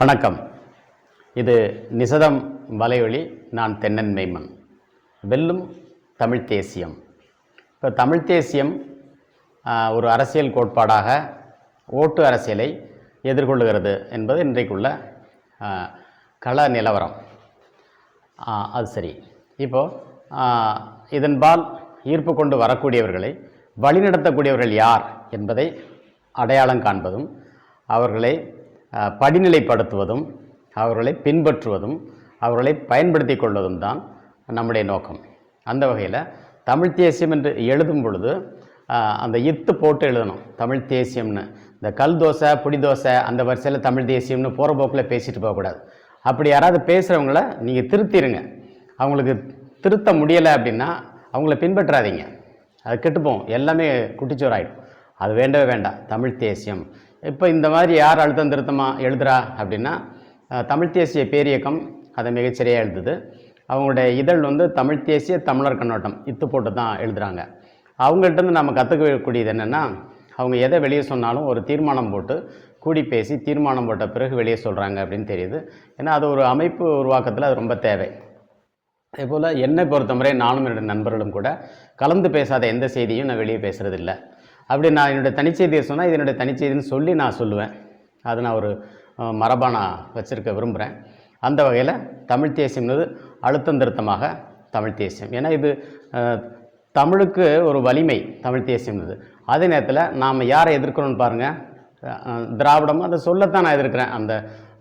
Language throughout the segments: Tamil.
வணக்கம். இது நிசதம் வலையொலி. நான் தென்னன் மெய்மன். வெல்லும் தமிழ் தேசியம். இப்போ தமிழ் தேசியம் ஒரு அரசியல் கோட்பாடாக ஓட்டு அரசியலை எதிர்கொள்ளுகிறது என்பது இன்றைக்குள்ள கள நிலவரம். அது சரி. இப்போது இதன்பால் ஈர்ப்பு கொண்டு வரக்கூடியவர்களை வழிநடத்தக்கூடியவர்கள் யார் என்பதை அடையாளம் காண்பதும், அவர்களை படிநிலைப்படுத்துவதும், அவர்களை பின்பற்றுவதும், அவர்களை பயன்படுத்தி கொள்வதும் தான் நம்முடைய நோக்கம். அந்த வகையில் தமிழ் தேசியம் என்று எழுதும் பொழுது அந்த இத்து போட்டு எழுதணும். தமிழ் தேசியம்னு இந்த கல் தோசை புடி தோசை அந்த வரிசையில் தமிழ் தேசியம்னு போகிற போக்கில் பேசிட்டு போகக்கூடாது. அப்படி யாராவது பேசுகிறவங்கள நீங்கள் திருத்திடுங்க. அவங்களுக்கு திருத்த முடியலை அப்படின்னா அவங்கள பின்பற்றாதீங்க. அது கெட்டுப்போம், எல்லாமே குட்டிச்சோறாயிடும். அது வேண்டவே வேண்டாம். தமிழ் தேசியம் இப்போ இந்த மாதிரி யார் அழுத்தம் திருத்தமாக எழுதுகிறா அப்படின்னா தமிழ் தேசிய பேரியக்கம் அதை மிகச்சரியாக எழுதுது. அவங்களுடைய இதழ் தமிழ் தேசிய தமிழர் கண்ணோட்டம் இத்து போட்டு தான் எழுதுகிறாங்க. அவங்கள்ட்டேருந்து நம்ம கற்றுக்கக்கூடியது என்னென்னா, அவங்க எதை வெளியே சொன்னாலும் ஒரு தீர்மானம் போட்டு கூடி பேசி தீர்மானம் போட்ட பிறகு வெளியே சொல்கிறாங்க அப்படின்னு தெரியுது. ஏன்னா அது ஒரு அமைப்பு உருவாக்கத்தில் அது ரொம்ப தேவை. அதேபோல் என்னை பொறுத்தவரை நானும் என்னுடைய நண்பர்களும் கூட கலந்து பேசாத எந்த செய்தியும் நான் வெளியே பேசுகிறதில்லை. அப்படி நான் என்னுடைய தனிச்செய்தியை சொன்னால் இது என்னுடைய தனிச்செய்தின்னு சொல்லி நான் சொல்லுவேன். அது நான் ஒரு மரபாக நான் வச்சுருக்க விரும்புகிறேன். அந்த வகையில் தமிழ் தேசியம்னது அழுத்தம் திருத்தமாக தமிழ் தேசியம். ஏன்னா இது தமிழுக்கு ஒரு வலிமை தமிழ் தேசியம்னது. அதே நேரத்தில் நாம் யாரை எதிர்க்கிறோன்னு பாருங்கள். திராவிடம் அதை சொல்லத்தான் நான் எதிர்க்கிறேன்.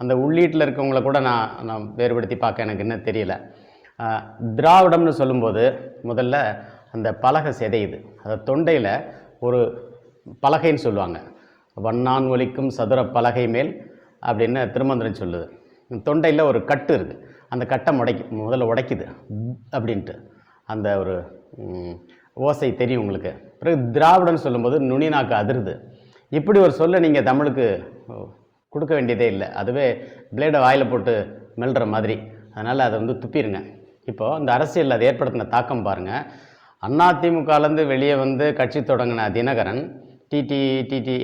அந்த உள்ளீட்டில் இருக்கவங்கள கூட நான் வேறுபடுத்தி பார்க்க எனக்கு இன்னும் தெரியல. திராவிடம்னு சொல்லும்போது முதல்ல அந்த பலகை சிதையுது. அதை தொண்டையில் ஒரு பலகைன்னு சொல்லுவாங்க. வண்ணான் ஒலிக்கும் சதுர பலகை மேல் அப்படின்னு திருமந்திரம் சொல்லுது. தொண்டையில் ஒரு கட்டு இருக்குது. அந்த கட்டை முதல்ல உடைக்குது அப்படின்ட்டு அந்த ஒரு ஓசை தெரியும் உங்களுக்கு. பிறகு திராவிடன்னு சொல்லும்போது நுனி நாக்கு அதிருது. இப்படி ஒரு சொல்ல நீங்கள் தமிழுக்கு கொடுக்க வேண்டியதே இல்லை. அதுவே பிளேடை வாயில் போட்டு மெல்ற மாதிரி. அதனால் அதை துப்பிடுங்க. இப்போது இந்த அரசியலில் அது ஏற்படுத்தின தாக்கம் பாருங்கள். அதிமுகலேருந்து வெளியே கட்சி தொடங்கின தினகரன், டிடி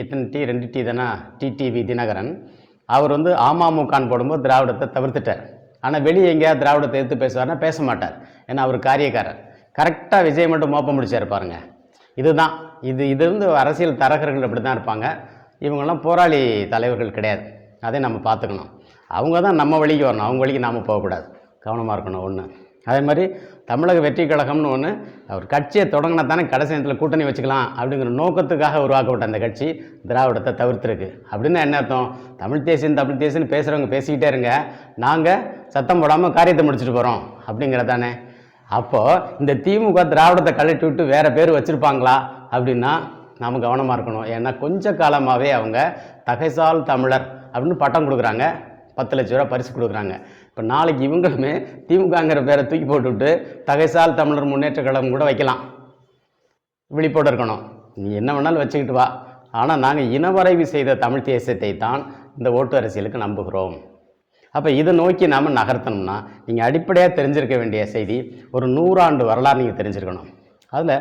எத்தனை டி 2 டி தானே, டிடிவி தினகரன், அவர் அமமுகான்னு போடும்போது திராவிடத்தை தவிர்த்துட்டார். ஆனால் வெளியே எங்கேயா திராவிடத்தை எடுத்து பேசுவார்னா பேச மாட்டார். ஏன்னா அவர் காரியக்காரர். கரெக்டாக விஜய் மட்டும் மோப்பம் முடிச்சார் பாருங்க. இதுதான் இது அரசியல் தரகர்கள் அப்படி தான் இருப்பாங்க. இவங்கெல்லாம் போராளி தலைவர்கள் கிடையாது. அதை நம்ம பார்த்துக்கணும். அவங்க தான் நம்ம வழிக்கு வரணும், அவங்க வழிக்கு நாம் போகக்கூடாது. கவனமாக இருக்கணும். ஒன்று அதே மாதிரி தமிழக வெற்றி கழகம்னு ஒன்று அவர் கட்சியை தொடங்கினா தானே கடைசி நேரத்தில் கூட்டணி வச்சுக்கலாம் அப்படிங்கிற நோக்கத்துக்காக உருவாக்கப்பட்ட அந்த கட்சி திராவிடத்தை தவிர்த்துருக்கு. அப்படின்னா என்ன அர்த்தம்? தமிழ் தேசியன்னு பேசுகிறவங்க பேசிக்கிட்டே இருங்க, நாங்கள் சத்தம் போடாமல் காரியத்தை முடிச்சுட்டு போகிறோம் அப்படிங்கிறதானே. அப்போது இந்த திமுக திராவிடத்தை கழட்டி விட்டு வேறு பேர் வச்சுருப்பாங்களா அப்படின்னா நாம் கவனமாக இருக்கணும். ஏன்னா கொஞ்ச காலமாகவே அவங்க தகைசால் தமிழர் அப்படின்னு பட்டம் கொடுக்குறாங்க, 10 லட்ச ரூபா பரிசு கொடுக்குறாங்க. இப்போ நாளைக்கு இவங்களுமே திமுகங்கிற பேரை தூக்கி போட்டுவிட்டு தகைசால் தமிழர் முன்னேற்ற கழகம் கூட வைக்கலாம். விழிப்போடு இருக்கணும். நீ என்ன வேணாலும் வச்சுக்கிட்டு வா, ஆனால் நாங்கள் இனவரைவு செய்த தமிழ் தேசியத்தை தான் இந்த ஓட்டு அரசியலுக்கு நம்புகிறோம். அப்போ இதை நோக்கி நாம் நகர்த்தணும்னா நீங்கள் அடிப்படையாக தெரிஞ்சிருக்க வேண்டிய செய்தி, ஒரு 100 ஆண்டு வரலாறு நீங்கள் தெரிஞ்சிருக்கணும். அதில்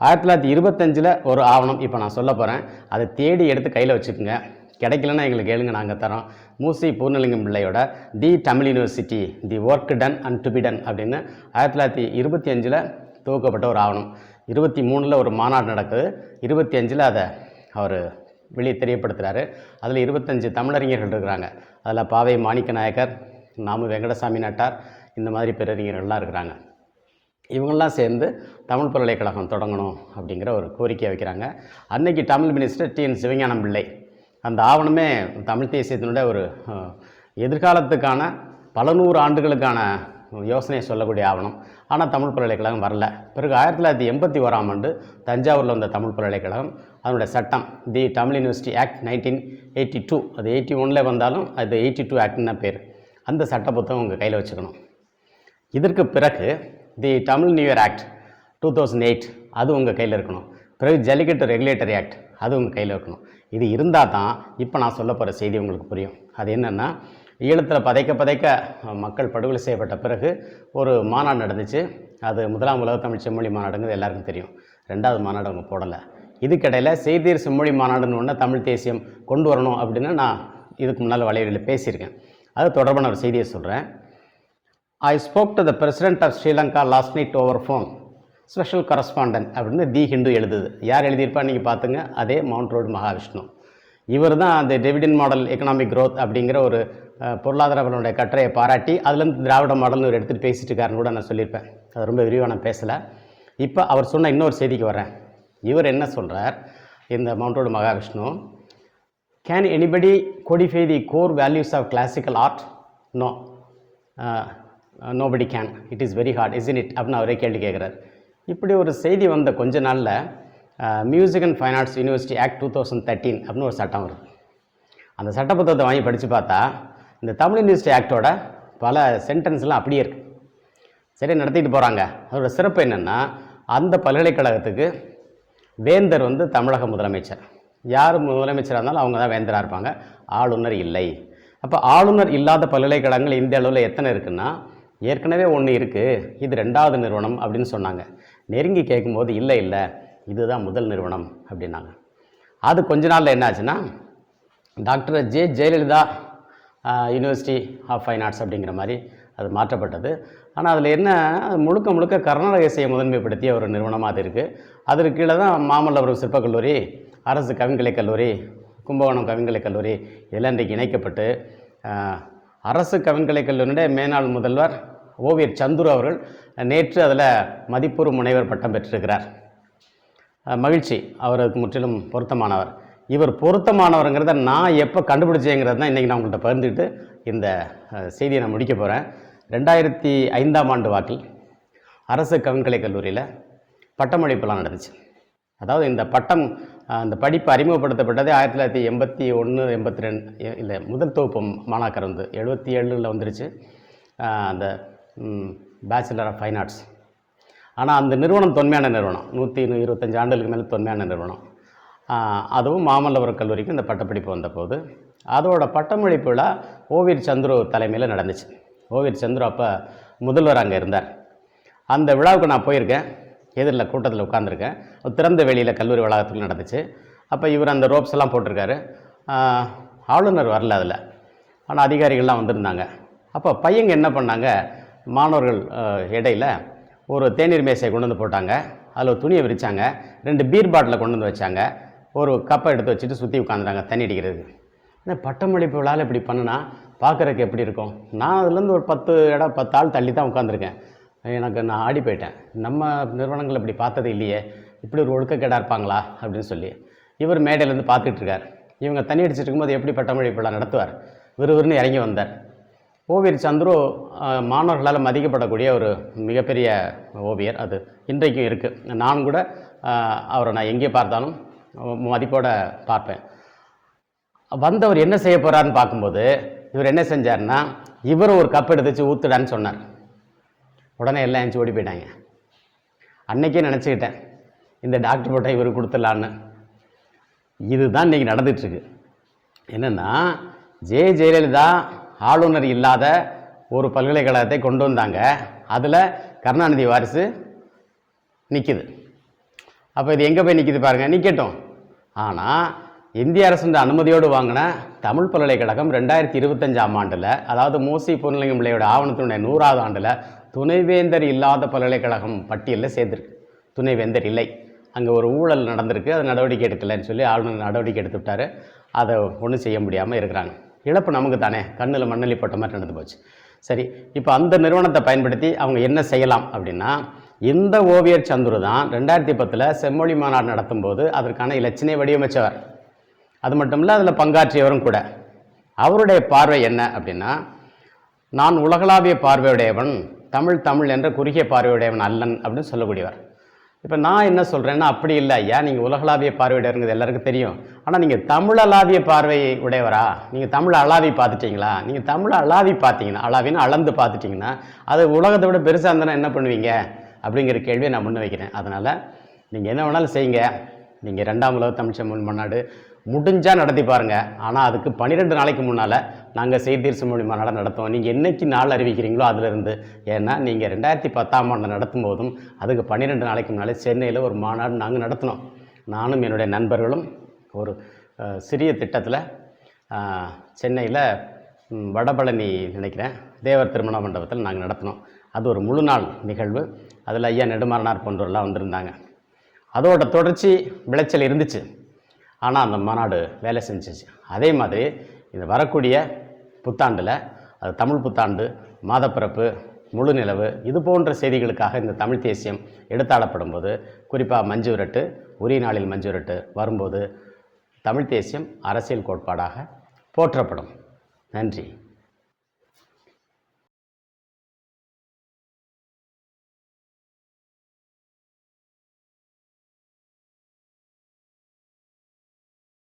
1925 ஒரு ஆவணம் இப்போ நான் சொல்ல போகிறேன். அதை தேடி எடுத்து கையில் வச்சுக்கோங்க. கிடைக்கலன்னா எங்களுக்கு கேளுங்க, நாங்கள் தரோம். மூசி பூர்ணலிங்கம் பிள்ளையோட the Tamil university, the work done and to be done அப்படின்னு 1925 துவக்கப்பட்ட ஒரு ஆவணம். 23 ஒரு மாநாடு நடக்குது. 25 அதை அவர் வெளியே தெரியப்படுத்துகிறாரு. அதில் 25 தமிழறிஞர்கள் இருக்கிறாங்க. அதில் பாவை மாணிக்க நாயக்கர், நாமு வெங்கடசாமி நாட்டார், இந்த மாதிரி பேரறிஞர்கள்லாம் இருக்கிறாங்க. இவங்கெல்லாம் சேர்ந்து தமிழ் பல்கலைக்கழகம் தொடங்கணும் அப்படிங்கிற ஒரு கோரிக்கையை வைக்கிறாங்க. அன்னைக்கு தமிழ் மினிஸ்டர் டிஎன் சிவஞானம் பிள்ளை. அந்த ஆவணமே தமிழ் தேசியத்தினுடைய ஒரு எதிர்காலத்துக்கான பல 100 ஆண்டுகளுக்கான யோசனையை சொல்லக்கூடிய ஆவணம். ஆனால் தமிழ் பல்கலைக்கழகம் வரல. பிறகு 1981 ஆண்டு தஞ்சாவூரில் வந்த தமிழ் பல்கலைக்கழகம் அதனுடைய சட்டம் தி தமிழ் யூனிவர்சிட்டி ஆக்ட் 1982, அது 81 வந்தாலும் அது 82 ஆக்ட்னு தான் பேர். அந்த சட்ட புத்தகம் உங்கள் கையில் வச்சுக்கணும். இதற்கு பிறகு தி தமிழ் நியூ இயர் ஆக்ட் 2008 அது உங்கள் கையில் இருக்கணும். பிறகு ஜல்லிக்கட்டு ரெகுலேட்டரி ஆக்ட் அது உங்கள் கையில் இருக்கணும். இது இருந்தால் தான் இப்போ நான் சொல்ல போகிற செய்தி உங்களுக்கு புரியும். அது என்னென்னா, ஈழத்தில் பதைக்க மக்கள் படுகொலை செய்யப்பட்ட பிறகு ஒரு மாநாடு நடந்துச்சு. அது 1ஆம் உலக தமிழ் செம்மொழி மாநாடுங்கிறது எல்லாருக்கும் தெரியும். 2வது மாநாடு அவங்க போடலை. இதுக்கிடையில் செய்தீர் செம்மொழி மாநாடுன்னு ஒன்று தமிழ் தேசியம் கொண்டு வரணும் அப்படின்னு நான் இதுக்கு முன்னால் வலைவலியில் பேசியிருக்கேன். அது தொடர்பான ஒரு செய்தியை சொல்கிறேன். I spoke to the president of Sri Lanka last night over phone, special correspondent அப்படின்னு தி ஹிந்து எழுதுது. யார் எழுதியிருப்பா நீங்கள் பார்த்துங்க, அதே மவுண்ட் ரோடு மகாவிஷ்ணு. இவர் தான் அந்த டிவிடெண்ட் மாடல் எக்கனாமிக் க்ரோத் அப்படிங்கிற ஒரு பொருளாதாரனுடைய கட்டுரையை பாராட்டி அதுலேருந்து திராவிட மாடல்னு ஒரு எடுத்துகிட்டு பேசிட்டு இருக்காருன்னு கூட நான் சொல்லியிருப்பேன். அது ரொம்ப விரிவாக நான் பேசலை. இப்போ அவர் சொன்ன இன்னொரு செய்திக்கு வரேன். இவர் என்ன சொல்கிறார், இந்த Mount road Mahavishnu, can anybody codify the core values of classical art? No, nobody can, it is very hard is in it அப்படின்னு அவரே கேள்வி கேட்குறாரு. இப்படி ஒரு செய்தி வந்த கொஞ்ச நாளில் music and fine arts university act 2013 அப்படின்னு ஒரு சட்டம் வருது. அந்த சட்ட புத்தகத்தை வாங்கி படித்து பார்த்தா இந்த தமிழ் யூனிவர்சிட்டி ஆக்டோட பல சென்டென்ஸ்லாம் அப்படியே இருக்குது. சரி, நடத்திட்டு போகிறாங்க. அதோட சிறப்பு என்னென்னா, அந்த பல்கலைக்கழகத்துக்கு வேந்தர் வந்து தமிழக முதலமைச்சர். யார் முதலமைச்சராக இருந்தாலும் அவங்க தான் வேந்தராக இருப்பாங்க, ஆளுநர் இல்லை. அப்போ ஆளுநர் இல்லாத பல்கலைக்கழகங்கள் இந்திய அளவில் எத்தனை இருக்குன்னா, ஏற்கனவே ஒன்று இருக்குது, இது 2வது நிறுவனம் அப்படின்னு சொன்னாங்க. நெருங்கி கேட்கும்போது இல்லை இதுதான் முதல் நிறுவனம் அப்படின்னாங்க. அது கொஞ்ச நாளில் என்ன ஆச்சுன்னா, doctor J Jayalalithaa university of fine arts அப்படிங்கிற மாதிரி அது மாற்றப்பட்டது. ஆனால் அதில் என்ன, முழுக்க முழுக்க கர்நாடக இசையை முதன்மைப்படுத்திய ஒரு நிறுவனமாக அது இருக்குது. அதற்கு கீழே தான் மாமல்லபுரம் சிற்பக் கல்லூரி, அரசு கவின்கலைக் கல்லூரி, கும்பகோணம் கவின்கலைக் கல்லூரி இதெல்லாம் இன்றைக்கு இணைக்கப்பட்டு அரசு கவின்கலைக் கல்லூரியுடைய மேனாள் முதல்வர் ஓவியர் சந்துரு அவர்கள் நேற்று அதில் மதிப்பூர்வ முனைவர் பட்டம் பெற்றிருக்கிறார். மகிழ்ச்சி, அவருக்கு முற்றிலும் பொருத்தமானவர். இவர் பொருத்தமானவருங்கிறத நான் எப்போ கண்டுபிடிச்சேங்கிறது தான் இன்றைக்கி நான் உங்கள்கிட்ட பகிர்ந்துட்டு இந்த செய்தியை நான் முடிக்க போகிறேன். 2005ஆம் ஆண்டு வாக்கில் அரசு கவின்கலைக் கல்லூரியில் பட்டமளிப்புலாம் நடந்துச்சு. அதாவது இந்த பட்டம், அந்த படிப்பு அறிமுகப்படுத்தப்பட்டது 1981, 82 இல்லை, முதல் தொகுப்பு மாணாக்கர் வந்து 77 வந்துருச்சு அந்த பேச்சுலர் ஆஃப் ஃபைன் ஆர்ட்ஸ். ஆனால் அந்த நிறுவனம் தொன்மையான நிறுவனம், 125 ஆண்டுகளுக்கு மேலே தொன்மையான நிறுவனம். அதுவும் மாமல்லபுரம் கல்லூரிக்கு இந்த பட்டப்படிப்பு வந்தபோது அதோட பட்டமளிப்பு விழா ஓவியர் சந்துரு தலைமையில் நடந்துச்சு. ஓவியர் சந்துரு அப்போ முதல்வர் அங்கே இருந்தார். அந்த விழாவுக்கு நான் போயிருக்கேன், எதிரில் கூட்டத்தில் உட்காந்துருக்கேன். திறந்த வெளியில் கல்லூரி வளாகத்துக்கு நடந்துச்சு. அப்போ இவர் அந்த ரோப்ஸ் எல்லாம் போட்டிருக்காரு. ஆளுநர் வரல அதில், ஆனால் அதிகாரிகள்லாம் வந்திருந்தாங்க. அப்போ பையங்க என்ன பண்ணாங்க, மாணவர்கள் இடையில் ஒரு தேநீர் மேசையை கொண்டு வந்து போட்டாங்க. அதில் ஒரு துணியை விரித்தாங்க, 2 பீர் பாட்டிலை கொண்டு வந்து வச்சாங்க, ஒரு கப்பை எடுத்து வச்சுட்டு சுற்றி உட்காந்துட்டாங்க தண்ணி அடிக்கிறதுக்கு. இந்த பட்டமளிப்பு விழாவில் இப்படி பண்ணுனா பார்க்குறதுக்கு எப்படி இருக்கும்? நான் அதுலேருந்து ஒரு 10 ஆள் தள்ளி தான் உட்காந்துருக்கேன். நான் ஆடி போயிட்டேன். நம்ம நிறுவனங்கள் இப்படி பார்த்தது இல்லையே, இப்படி ஒரு ஒழுக்கக்கேடாக இருப்பாங்களா அப்படின்னு சொல்லி. இவர் மேடையிலேருந்து பார்த்துட்டு இருக்கார். இவங்க தண்ணி அடிச்சிட்டு இருக்கும்போது எப்படி பட்டமளிப்பு விழா நடத்துவார்? விறுவிறுன்னு இறங்கி வந்தார். ஓவியர் சந்துரு மாணவர்களால் மதிக்கப்படக்கூடிய ஒரு மிகப்பெரிய ஓவியர். அது இன்றைக்கும் இருக்குது. நான் கூட அவரை நான் எங்கே பார்த்தாலும் மதிப்போடு பார்ப்பேன். வந்தவர் என்ன செய்ய போகிறாருன்னு பார்க்கும்போது இவர் என்ன செஞ்சார்னா, இவர் ஒரு கப் எடுத்துச்சு ஊற்றுடான்னு சொன்னார். உடனே எல்லாம் எழுந்து ஓடி போயிட்டாங்க. அன்றைக்கே நினச்சிக்கிட்டேன், இந்த டாக்டர் போட்ட இவர் கொடுத்துடலான்னு. இதுதான் இன்றைக்கி நடந்துகிட்ருக்கு. என்னென்னா, ஜெயலலிதா ஆளுநர் இல்லாத ஒரு பல்கலைக்கழகத்தை கொண்டு வந்தாங்க. அதில் கருணாநிதி வாரிசு நிற்கிது. அப்போ இது எங்கே போய் நிற்கிது பாருங்கள், நிற்கட்டும். ஆனால் இந்திய அரசு அனுமதியோடு வாங்கின தமிழ் பல்கலைக்கழகம் 2025ஆம் ஆண்டில், அதாவது மூசி பொன்னிலிங்கம் பிள்ளையோட ஆவணத்தினுடைய 100வது ஆண்டில் துணைவேந்தர் இல்லாத பல்கலைக்கழகம் பட்டியலில் சேர்ந்துருக்கு. துணைவேந்தர் இல்லை, அங்கே ஒரு ஊழல் நடந்திருக்கு, அது நடவடிக்கை எடுக்கலைன்னு சொல்லி ஆளுநர் நடவடிக்கை எடுத்து விட்டார். அதை ஒன்றும் செய்ய முடியாமல் இருக்கிறாங்க. இழப்பு நமக்கு தானே, கண்ணில் மண்ணள்ளி போட்ட மாதிரி நடந்து போச்சு. சரி, இப்போ அந்த நிறுவனத்தை பயன்படுத்தி அவங்க என்ன செய்யலாம் அப்படின்னா, இந்த ஓவியர் சந்துரு தான் 2010 செம்மொழி மாநாடு நடத்தும் போது அதற்கான இலச்சினை வடிவமைச்சவர். அது மட்டும் இல்லை, அதில் பங்காற்றியவரும் கூட. அவருடைய பார்வை என்ன அப்படின்னா, நான் உலகளாவிய பார்வையுடையவன், தமிழ் என்ற குறுகிய பார்வையுடையவன் அல்லன் அப்படின்னு சொல்லக்கூடியவர். இப்போ நான் என்ன சொல்கிறேன்னா, அப்படி இல்லை ஐயா, நீங்கள் உலகளாவிய பார்வையுடையவங்கிறது எல்லாருக்கும் தெரியும். ஆனால் நீங்கள் தமிழளாவிய பார்வை உடையவரா? நீங்கள் தமிழ் அளாவி பார்த்துட்டிங்களா? நீங்கள் தமிழ் அளாவி பார்த்தீங்கன்னா, அளாவின்னு அளந்து பார்த்துட்டிங்கன்னா அது உலகத்தை விட பெருசாக இருந்தால் என்ன பண்ணுவீங்க அப்படிங்கிற கேள்வியை நான் முன்ன வைக்கிறேன். அதனால் நீங்கள் என்ன வேணாலும் செய்யுங்க. நீங்கள் 2ஆம் உலக தமிழ் செம்மொழி மாநாடு முடிஞ்சால் நடத்தி பாருங்கள். ஆனால் அதுக்கு 12 நாளைக்கு முன்னால் நாங்கள் செய்தீர் செம்மொழி மாநாடு நடத்துவோம். நீங்கள் என்றைக்கு நாள் அறிவிக்கிறீங்களோ அதிலிருந்து. ஏன்னா நீங்கள் 2010ஆம் ஆண்டு நடத்தும் போதும் அதுக்கு 12 நாளைக்கு முன்னாலே சென்னையில் ஒரு மாநாடு நாங்கள் நடத்தினோம். நானும் என்னுடைய நண்பர்களும் ஒரு சிறிய திட்டத்தில் சென்னையில் வடபழனி நினைக்கிறேன் தேவர் திருமண மண்டபத்தில் நாங்கள் நடத்தினோம். அது ஒரு முழு நாள் நிகழ்வு. அதில் ஐயா நெடுமாறனார் போன்றவர்கள்லாம் வந்திருந்தாங்க. அதோட தொடர்ச்சி விளைச்சல் இருந்துச்சு. ஆனால் அந்த மாநாடு வேலை செஞ்சிச்சு. அதே மாதிரி இந்த வரக்கூடிய புத்தாண்டில், அது தமிழ் புத்தாண்டு, மாதப்பிறப்பு, முழு நிலவு, இது போன்ற செய்திகளுக்காக இந்த தமிழ் தேசியம் எடுத்தாடப்படும் போது, குறிப்பாக மஞ்சு விரட்டு, உரிய நாளில் மஞ்சு விரட்டு வரும்போது தமிழ் தேசியம் அரசியல் கோட்பாடாக போற்றப்படும். நன்றி.